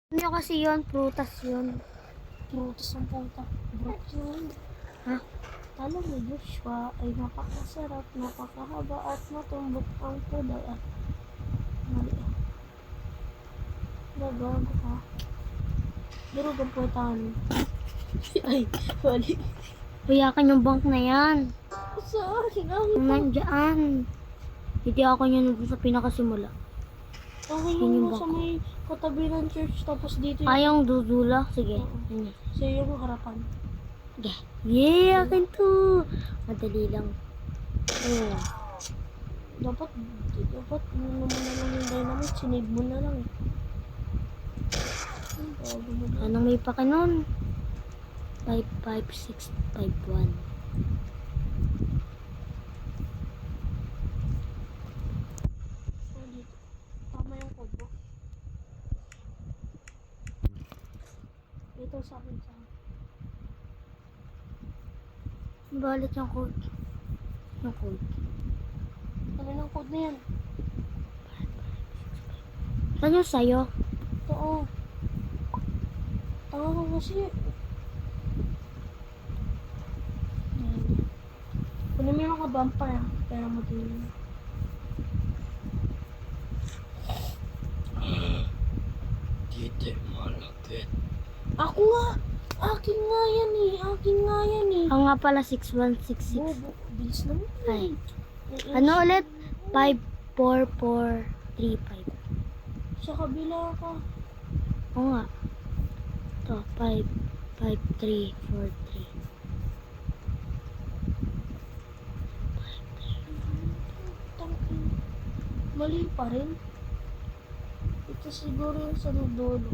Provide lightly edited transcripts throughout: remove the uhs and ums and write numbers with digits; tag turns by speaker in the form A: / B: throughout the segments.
A: Ano kasi yun? Prutas yun.
B: Prutas ang puta. Brook yun.
A: Ha?
B: Alam ni Joshua ay napakasarap, napakahaba at matumbok ang pudal at mali. Nagago ka. Pero ang puwetan. Ay, mali.
A: Kuyakan yung bank na yan.
B: Sorry,
A: Kung nandyan. Hindi ako nyo nandun sa pinakasimula.
B: okay
A: Yun yung
B: lang sa
A: bangko.
B: may katabi ng church tapos dito yung...
A: Ayong dudula? Sige.
B: Oo.
A: Yun.
B: Siya yung harapan.
A: Sige. Yeah, akin to. Madali lang. Oh.
B: Dapat ano mo na lang yung dynamite, sinave mo na lang eh. Bago mo na.
A: Anong may pake nun? 55651.
B: Oh, dito. Tama yung code mo. Ito sa akin sa akin.
A: Balit yung code. Yung code.
B: Ano ng code na yan?
A: Saan yung sayo?
B: Oo. Tanga ka kasi. Ayan. Kunin mo yung mga bumper ah. Pero mo din.
C: Dito malapit.
B: Ako nga! Akin nga yan eh. Akin nga yan eh.
A: Ang nga pala 6166.
B: Bobo. Bilis naman.
A: Ay. Ano ulit? 54435.
B: Sa kabila ka.
A: Oo nga. Ito, 55343.
B: Tangin. Mali pa rin. Ito siguro yung sa dulo.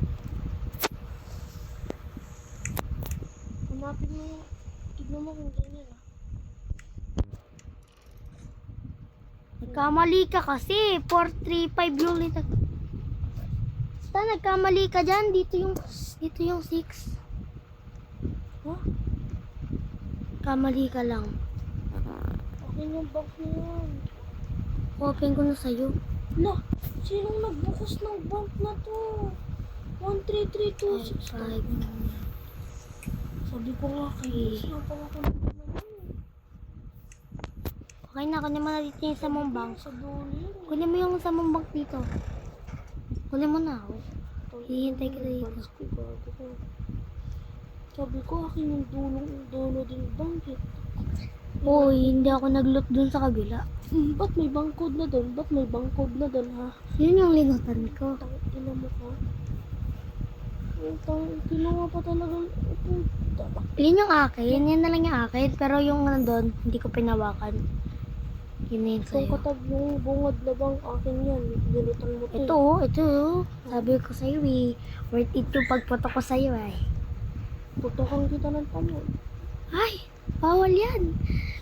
B: Hanapin mo yung... Tignan mo kung ganyan ah.
A: Nagkamali ka kasi. 435 yung ulit. Basta nagkamali ka dyan. Dito yung 6.
B: Ha?
A: Kamali ka lang.
B: Akin yung box na yan.
A: Open ko na sa'yo.
B: Lah! Sinong nagbukas ng bank na to? 13326.
A: 5.
B: Sabi ko nga kayo. Saan pala ko naman?
A: Okay na. Kunin mo na dito yung sa mong bank.
B: Sa dulo yun.
A: Kunin mo yung sa mong bank dito. Kunin mo na. Hihintay kita dito.
B: Sabi ko akin yung dulo din bank eh.
A: Uy, hindi ako nag-loot dun sa kabila.
B: Ba't may bank code na doon? Ba't may bank code na doon ha?
A: Yun yung linutan ko.
B: Ina mo ka. Kinuha pa talaga. Puta.
A: Yun yung akin. Yan na lang yung akin. Pero yung nandun, hindi ko pinawakan. Yun na yun
B: Kung
A: sa'yo.
B: katag yung bungad na bank akin yan. Binutan mo to.
A: Ito. Sabi ko sa'yo eh. Worth it yung pagpoto ko sa'yo eh.
B: Putokan kita ng tamon.
A: Ay! Bawal yan!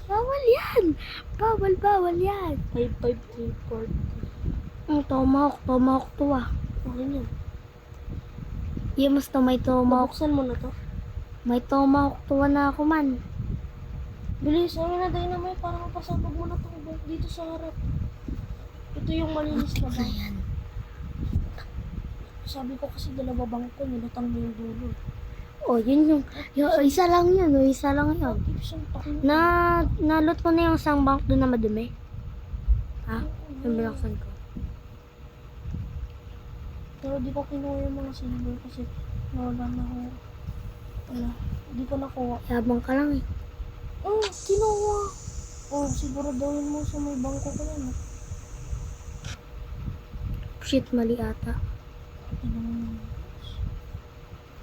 A: Bawal yan! Bawal yan!
B: 55340.
A: Ang tomahawk to ah.
B: Akin yan.
A: Yung mas to may tomahawk.
B: Mabuksan mo na to.
A: May tomahawk to na ako man.
B: Bilis, ano na dynamite para mapasabog mo na itong bank dito sa harap. Ito yung malinis na bank.
A: Ayan.
B: Sabi ko kasi dalawa bank ko, nilutang mo yung dulo.
A: Oh, yun yung isa lang yun. Isa lang yun.
B: Gibson, takin
A: Nalot mo na yung isang bank doon na madumi? Ha? Yung binaksan ko.
B: Pero di ko kinuha yung mga silver kasi nawala na ako. Di ko nakuha.
A: Yabang ka lang eh.
B: Kinuha. Oh, siguraduhin mo sa may bangko ko yan.
A: Shit, mali ata.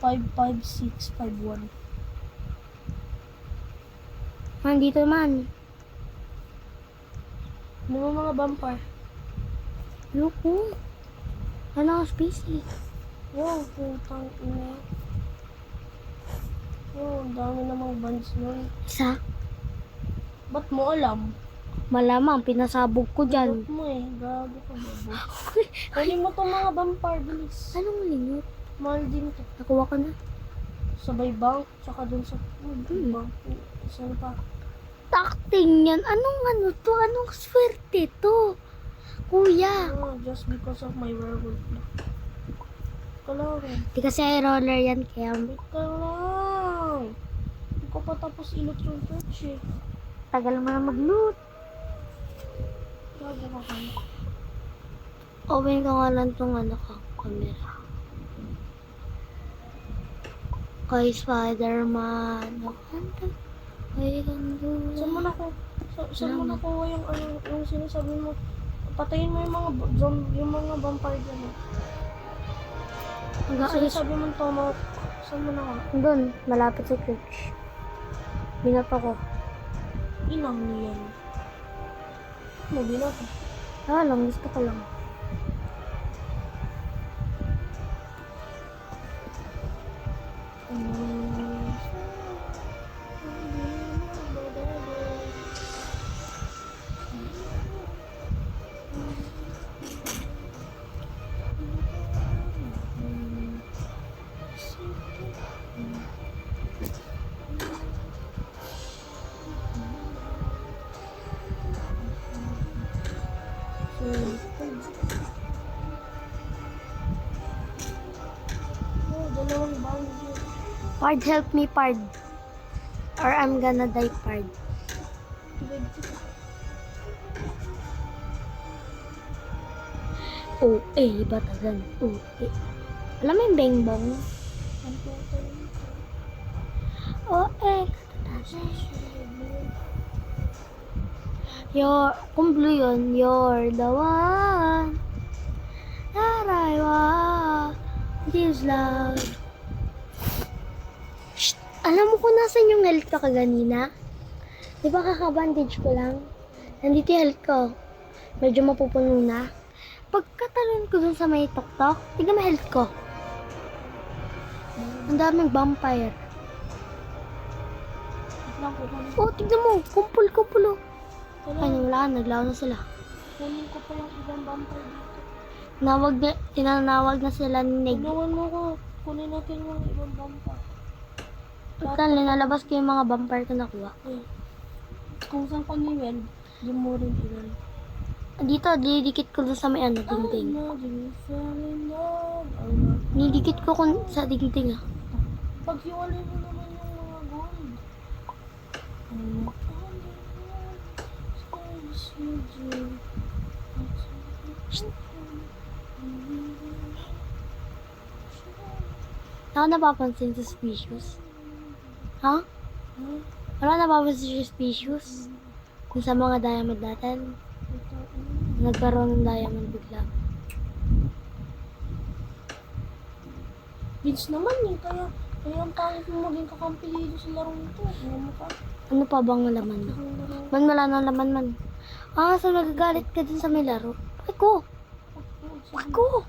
B: 55651.
A: Nandito man.
B: Ano mo mga vampire?
A: Loko. Ano ako spacey?
B: Yo, putang ina. Yo, ang dami namang bands nun.
A: Isa?
B: Ba't mo alam?
A: Malamang, pinasabog ko dyan.
B: Ba't mo eh? Gago ka babo. Kunin mo tong mga vampire, bilis.
A: Anong lingot?
B: Mahal din to.
A: Nakuha ko na.
B: Sabay bank, tsaka dun sa bank. Saan pa?
A: Takting yan. Anong to? Anong swerte to? Kuya.
B: Just because of my werewolf. ka lang.
A: Di kasi ay roller yan, kaya
B: Wait ka lang. Hindi ko pa tapos ilot yung torch eh.
A: tagal mo na mag-loot.
B: Bago ka kami.
A: Open ko nga lang tong camera. Kay Spider-Man. Ay, ganda.
B: Saan mo na ko? Saan mo nakuha yung yung sinasabi mo? Patayin mo yung mga yung mga vampire dyan.
A: Hanggang
B: Sinasabi mo tomo. Saan mo na ka?
A: doon, malapit sa church. Binato ko.
B: Inang niyan. Ano binato?
A: Lang, gusto ko lang.
B: Dalawang bandit.
A: Pard, help me, Pard. Or I'm gonna die, Pard. Oh, batagan. Oh, Alam mo yung bang bang?
B: Ang total.
A: Oh, kung blue yun, you're the one that I want. This love. Shh! Alam mo kung nasan yung health ko kaganina? Di ba kakabandage ko lang? Nandito yung health ko. Medyo mapupuno na. Pagkatalon ko dun sa may tok-tok, tignan mo health ko. Ang daming vampire.
B: Lang ko kunin.
A: Oh, tignan mo. Kumpul-kumpul. Ay, wala na. Naglaw na sila.
B: Kunin ko pa yung ibang vampire dito.
A: Tinanawag na sila ni Neg.
B: Tulungan mo ko. Kunin natin yung ibang vampire.
A: Total, linalabas ko yung mga vampire ko nakuha.
B: Kung saan ko niwel, di mo rin ilan.
A: Dito, didikit ko dun sa may dingding. Nidikit ko sa dingding ah.
B: Paghiwalay mo naman yung mga gold. Wala ka napapansin suspicious? Ha? Wala ka napapansin suspicious? Kung sa mga diamond natin, nagkaroon ng diamond bigla. Vince naman eh, kaya ang pangit mo maging kakampi dito sa larong ito. Ano mo ka?
A: Ano pa bang laman mo? Man, wala nang laman man. So nagagalit ka dun sa may laro? Bakit ko? Bakit ko?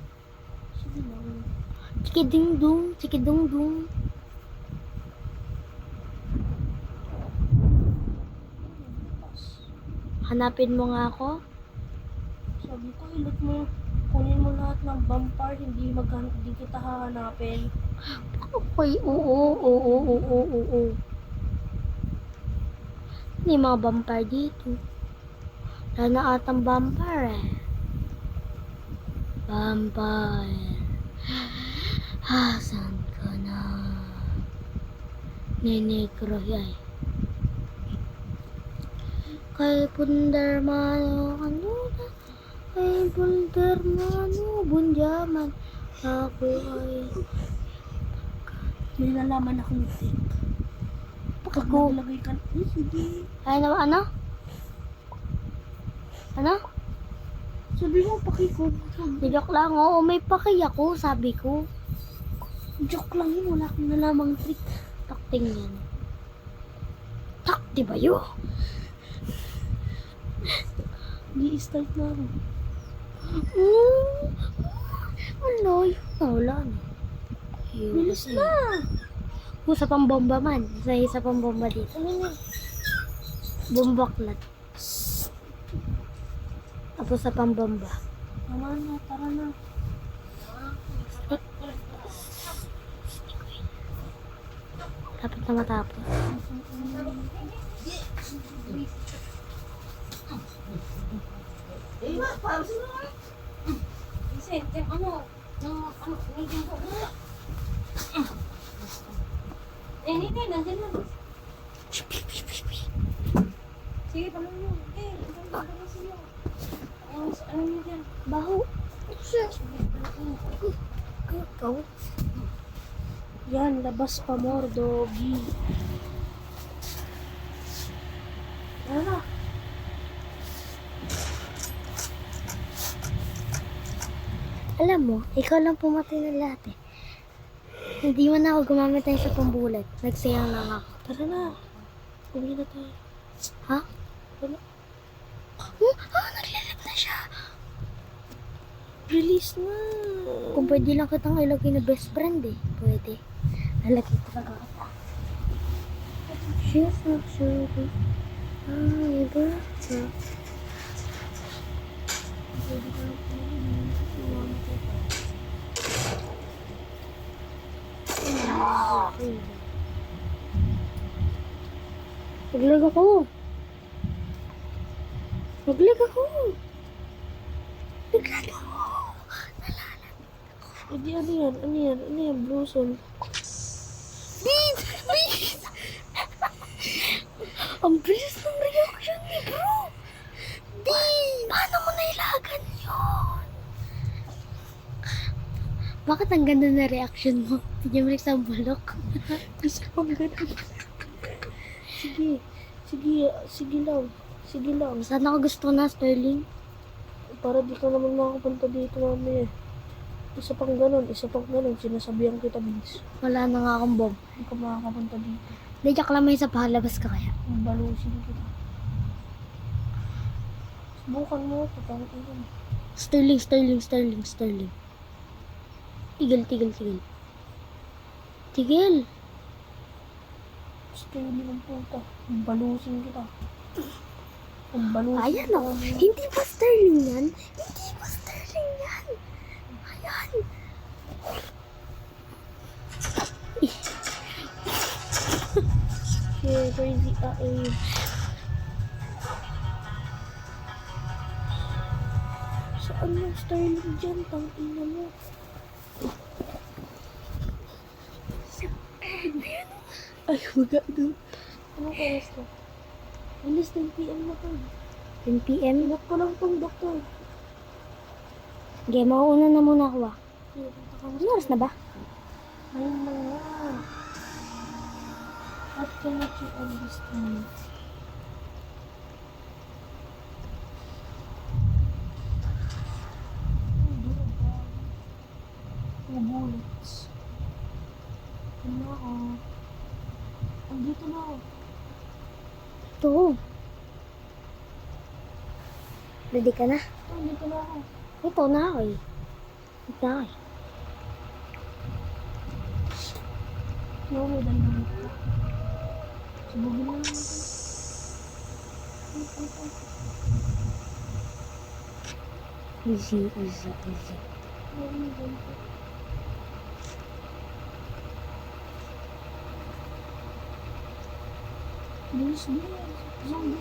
B: Sige lang.
A: Chikiding-dung, chikidung-dung. Hanapin mo nga ako.
B: Sabi ko, ilot mo, kunin mo lahat ng vampire, hindi kita hahanapin.
A: Okay, oo. May mga vampire dito. Wala na atang vampire eh. Vampire. Saan ka na? Nenegro yay. Kay Pundermano kanuna. Kay Pundermano bunjaman. Ako ay...
B: May nalaman akong tip. Pag
A: Ako.
B: naglagay ka, hindi.
A: Ay, ano? Ano?
B: Sabi mo, pakiko.
A: Joke lang, oo, may paki ako, sabi ko.
B: Joke lang yun, wala akong nalamang trick.
A: Takting yan. Takti ba yun?
B: Di-start na ako.
A: Ano, yun na, wala na.
B: Bilis na!
A: Isa pang bomba man. Isa pang bomba dito.
B: Ano na?
A: Bombaklat. Tapos sa pang bomba.
B: Tama na, tara na.
A: Dapat na matapos.
B: Medyo po na. Hindi kayo, nandiyan lang. Sige, paano mo? Ano siya? Ano niyo dyan?
A: Baho. Ikaw?
B: Yan, labas pa more, doggy. Ano?
A: Alam mo, ikaw lang pumatay ng lahat eh. Hindi man ako gumamit ng isa pang bullet. Nagsayang lang ako.
B: Tara na. Uwi na tayo.
A: Ha?
B: Ano?
A: Naglilip na siya.
B: Release na.
A: Kung pwede lang kitang ilagay na best friend eh. Pwede. Nalagay talaga kita. She's not sure. I ever Naglag ako. Naglag ako. Naglag ako.
B: Hindi, ano yan? Ano yan? Ano yan? Blossom.
A: Bilis! Ang bilis ng reaction ni bro. Paano mo nailagan yun? Bakit ang ganda na reaction mo? Tignan mo sa bulok.
B: Gusto ko ganun. Sige. Sige. Sige lang. Sige lang.
A: Saan ako gusto na, Sterling?
B: Para di ka naman makapunta dito mamaya. Isa pang ganun. Sinasabihan kita, Vince.
A: Wala na nga akong bomb.
B: Hindi ka makakapunta dito.
A: Hindi, tsak lang may isa pa. Labas ka kaya.
B: Balusin kita. Subukan mo. Patangin.
A: Sterling. Tigil.
B: Sterling ang puta. Balusin kita. Balusin
A: Ayan
B: kita.
A: o. Hindi ba Sterling yan? Ayan.
B: Yeah, crazy AF. Saan yung Sterling dyan? Tangina mo. Ay, magado. Anong oras to? Alis 10 PM na to.
A: 10 p.m.
B: Ingat ko lang tong doktor.
A: Okay, mauuna na muna ako ah.
B: Sige, punta ka na.
A: Ano oras na ba?
B: Ayun na nga. What cannot you understand? Bullets. Ano ako? Andito na ako.
A: Ito. Ready ka na?
B: Andito na ako.
A: Ito na ako eh. Ito na ako eh.
B: No, may dynamite pa. Subugin na naman ito.
A: Easy.
B: No, may dynamite. Bilis. Zombie.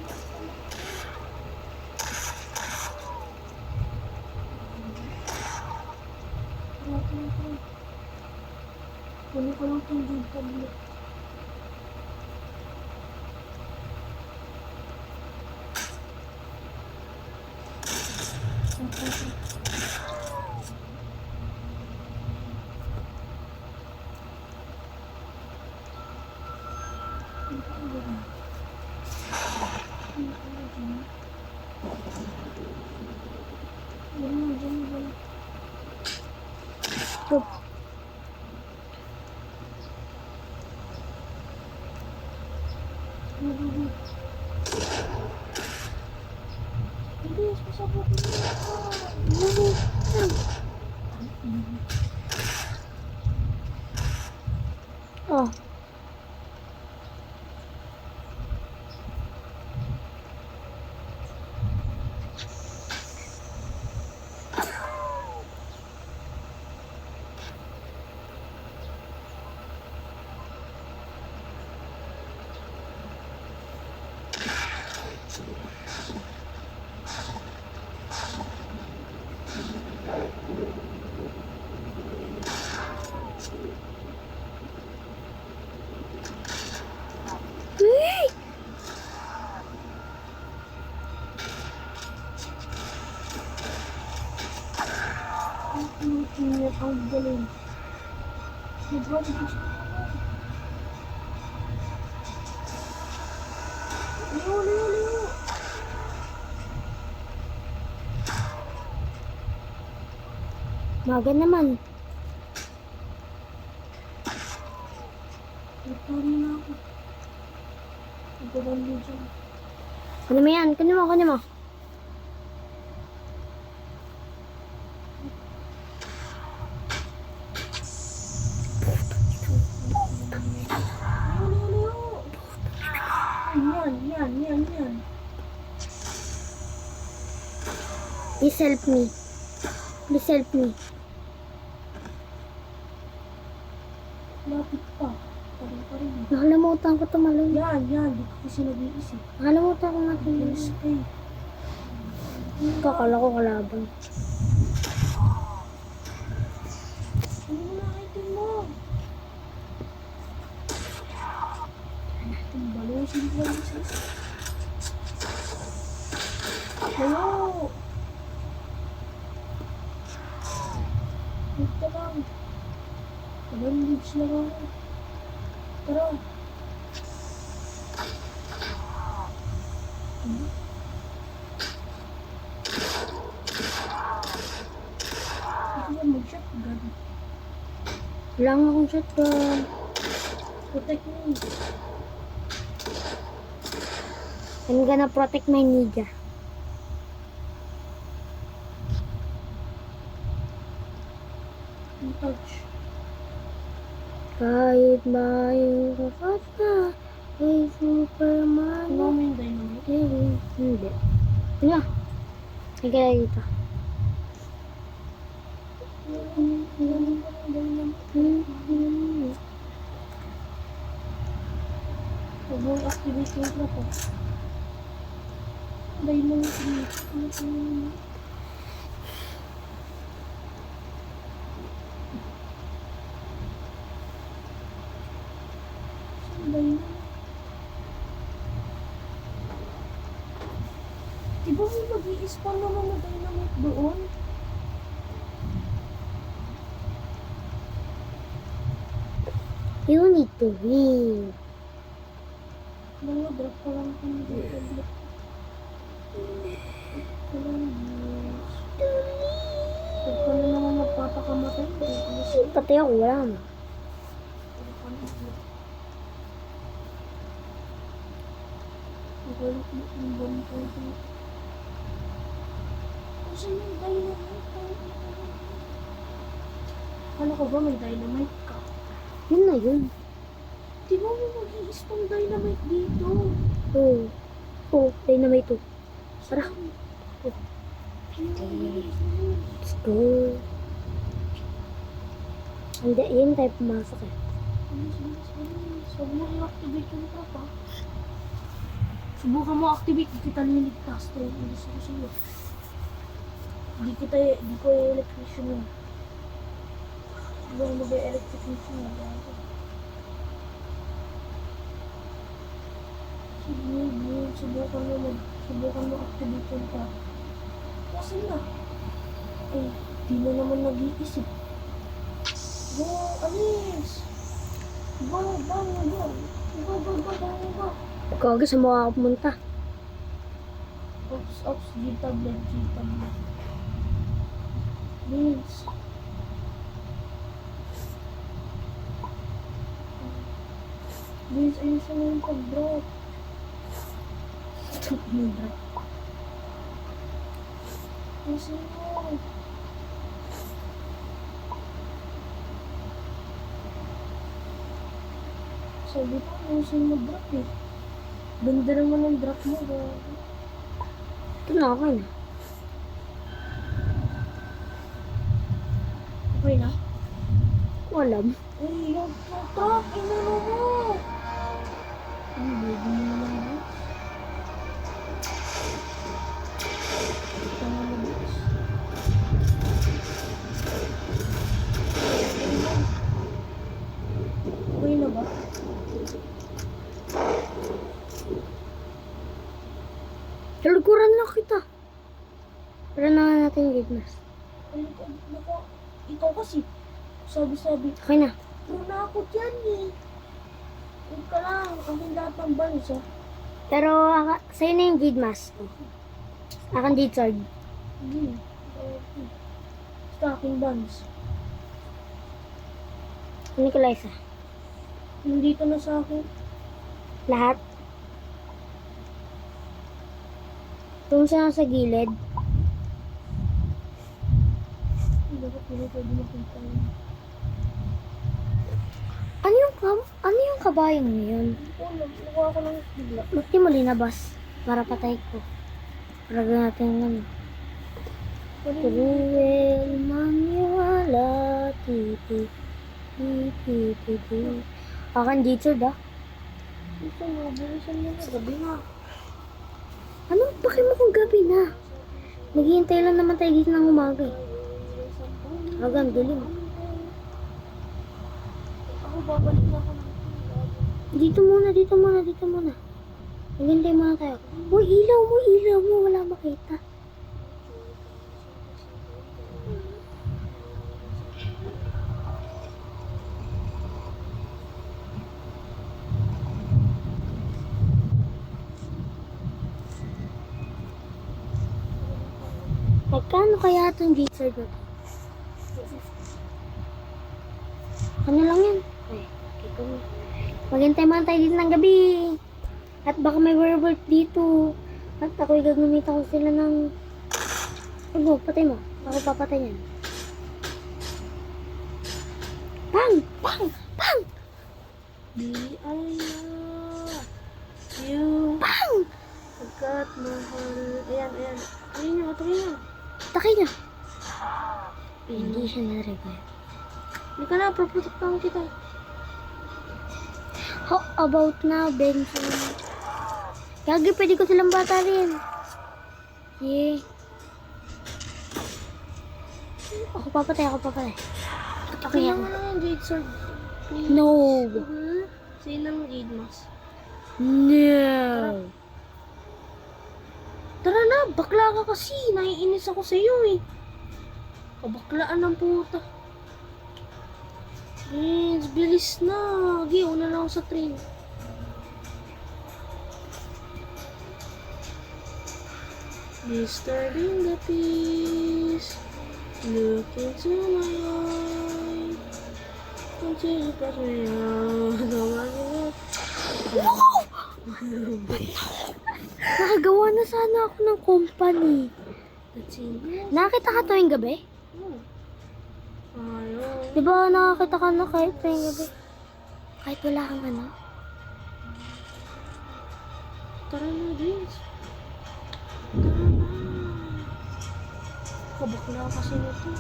B: Kunin ko lang itong jade tablet.
A: Stop.
B: Bilis, pasabutin mo.
A: Oh.
B: Nag-bandage. Liyo, liyo, liyo.
A: Maga naman.
B: Nagtari na ako. Nag-bandage ako.
A: Kunin mo yan. Kunin mo, kunin mo.
B: Liyo, liyo, liyo. Yan.
A: Please help me. Please help me.
B: Lapit pa. Parang pa rin.
A: Nakalimutan ko tumalon.
B: Yan. Di ko kasi nag-iisip.
A: Nakalimutan ko nga tumalon.
B: Yes, eh.
A: Kakala ko kalaban.
B: Ano mo na item mo? Tumbalusin ko lang sa isa. Hello! Ito lang. Bandage lang ako. Tara. Ito ba mag-shotgun?
A: Wala nga akong shotgun.
B: Protect me.
A: I'm gonna protect my ninja.
B: Don't touch.
A: Kahit ba yung kakat na ay Superman.
B: Ano mo yung dynamite?
A: Hindi. Ano? Nagkala dito.
B: Huwag mo i-activate yung trap ko. Dynamite. Dynamite. Diba may mag-i-spawn naman na dynamite doon?
A: You need to win.
B: Mga drop ko lang kung dito. Huwag ka na naman magpapakamatay.
A: Pati ako, wala na.
B: Nagalok mo yung bomb ko. Kasi yung dynamite. Ano ko ba may dynamite ka?
A: Yun na yun.
B: Di ba may mag-i-spawn dynamite dito?
A: Oo. Oo, dynamite to. Tara. Let's go. Hindi, yun tayo pumasok eh.
B: Huwag mo i-activate yung trap ah. Subukan mo activate, di kita niligtas. Ito yung gusto ko sa'yo. Di ko i-electrician yun. Subukan mo ba i-electrician yun? Subukan mo activate yung trap. Kasi na. Eh, di na naman nag-iisip. Go, alis! Go.
A: Kaya sa mga ako pumunta.
B: Ops, G-tablet. Please. Please, ayusin mo yung pag-drop. Stop yung drop. Ayusin mo. Sabi ko, ayusin mo drop eh. Ganda naman ang drop mo.
A: Ito na, okay na.
B: Okay na?
A: Ko alam.
B: Ay, yung trap, inano mo. Ay, baby mo naman mo. Ito na labas. Okay na ba?
A: Talikuran lang kita. Pero na natin yung gitnas.
B: Ay, naku, ikaw kasi. Sabi-sabi.
A: Okay na.
B: Puro na ako dyan eh. Huwag ka lang. Akin lahat ng bands ah.
A: Pero, sa'yo na yung Jade Mask. Akan Jade Sword.
B: Hindi. Basta aking bands.
A: Ano ko, Liza?
B: Nandito na sa akin.
A: Lahat. Tung siya sa gilid.
B: Dapat hindi pwede makita yun.
A: Ano yung kabayang yun?
B: Hindi ko alam. Nakuha ko lang bigla.
A: Ba't di mo linabas? Para patay ko. Para gawin natin yung ano. Cruel maniwala, titi, titi, titi. Akan dito da.
B: Ito na. Bilisan mo na. Sabi na.
A: Ano? Bakit mo kung gabi na? Naghihintay lang naman tayo dito ng umaga eh. Hanggang dilim.
B: Ako babalik na ako ng
A: Dito muna. Naghihintay muna tayo. Uy, ilaw mo. Wala makita. Magkano kaya itong Jade ko? Ano lang yan? Ay, kiko mo. Maghintay man tayo dito ng gabi. At baka may werewolf dito. At ako'y gagamitan ko sila ng... Ano, patay mo. Ako papatay niyan. Pang! Pang! Pang!
B: Di ay na. You.
A: Pang!
B: Pagkat mahal. Ayan. Tuloy niyo.
A: Takay niya. Hindi siya na-revive.
B: Hindi ka na, proprotektahan kita.
A: How about now, Benson? Gagi, pwede ko silang batalin. Yeah. Ako papatay.
B: Kaya nga lang yung Jade Sword. Please.
A: No.
B: Sino ang Jade Mask?
A: No.
B: Tara na, bakla ka kasi. Naiinis ako sa iyo eh. Kabaklaan ng puta. Bilis na. Gi, una na ako sa train. Disturbing the peace. Look into my eyes. Continue to pass me out.
A: Nakagawa na sana ako ng company.
B: That's it.
A: Nakakita ka tuwing gabi?
B: Ayaw.
A: Di ba nakakita ka na kahit tuwing gabi? Kahit wala kang ano?
B: Tara na, Vince. Tara na. Kabakla kasi nito.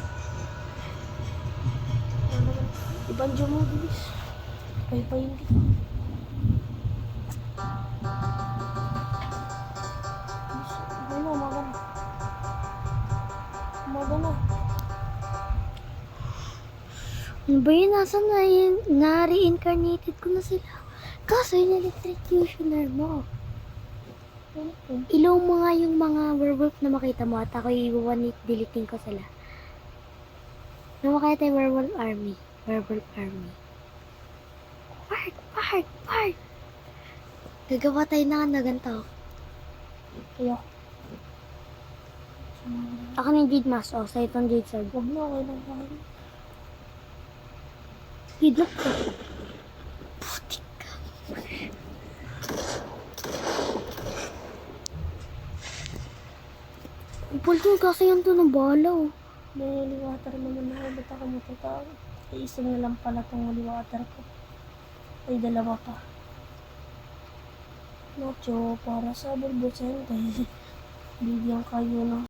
B: Ano naman? Ibanjo mo, bilis. Paypayin kita. Ano, umaga na. Umaga na.
A: Ano ba yun? Nasaan na yun? Na-reincarnated ko na sila. Kaso yung electrocutioner mo. Ilaw mo nga yung mga werewolf na makita mo at ako iiwan deleting ko sila. Namakaya tayo werewolf army. Park! Gagawa tayo na ganito.
B: Ayoko.
A: Ako na yung Jade Mask. O, sa'yo itong Jade Sword.
B: Huwag na, okay lang tayo.
A: Hidlock ko. Putik ka. Ipulto kasi yan to ng bala oh.
B: May liwater naman ako. Ba't ako matatawag? Ay, isa na lang pala itong liwater ko. Ay, dalawa pa. Nacho, para sa bulbosente. Bigyan kayo ng